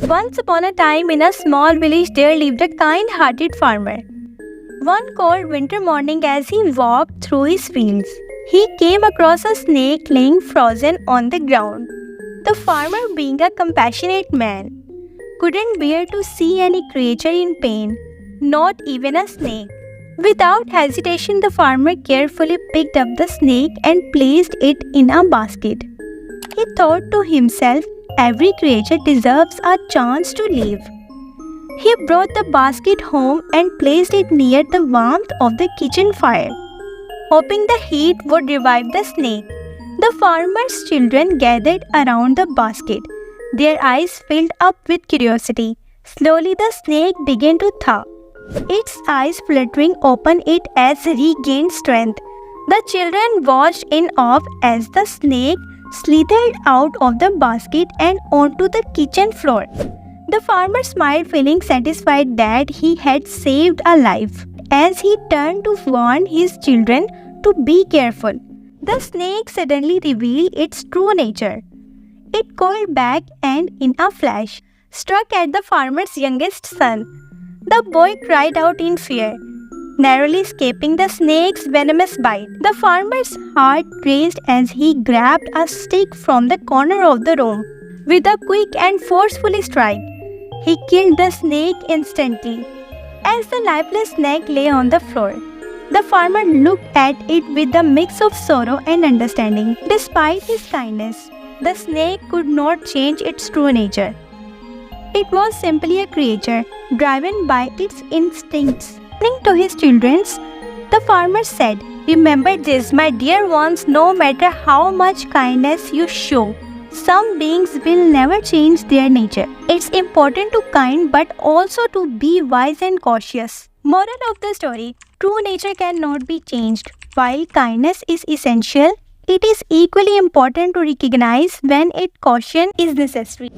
Once upon a time, in a small village, there lived a kind-hearted farmer. One cold winter morning, as he walked through his fields, he came across a snake laying frozen on the ground. The farmer, being a compassionate man, couldn't bear to see any creature in pain, not even a snake. Without hesitation, the farmer carefully picked up the snake and placed it in a basket. He thought to himself, every creature deserves a chance to live. He brought the basket home and placed it near the warmth of the kitchen fire, hoping the heat would revive the snake. The farmer's children gathered around the basket, their eyes filled up with curiosity. Slowly the snake began to thaw, its eyes fluttering open it as it regained strength. The children watched in awe as the snake slithered out of the basket and onto the kitchen floor. The farmer smiled, feeling satisfied that he had saved a life. As he turned to warn his children to be careful, the snake suddenly revealed its true nature. It coiled back and, in a flash, struck at the farmer's youngest son. The boy cried out in fear, narrowly escaping the snake's venomous bite. The farmer's heart raced as he grabbed a stick from the corner of the room. With a quick and forceful strike, he killed the snake instantly. As the lifeless snake lay on the floor, the farmer looked at it with a mix of sorrow and understanding. Despite his kindness, the snake could not change its true nature. It was simply a creature driven by its instincts. Turning to his children, the farmer said, "Remember this, my dear ones, no matter how much kindness you show, some beings will never change their nature. It's important to kind but also to be wise and cautious." Moral of the story: true nature cannot be changed. While kindness is essential, it is equally important to recognize when caution is necessary.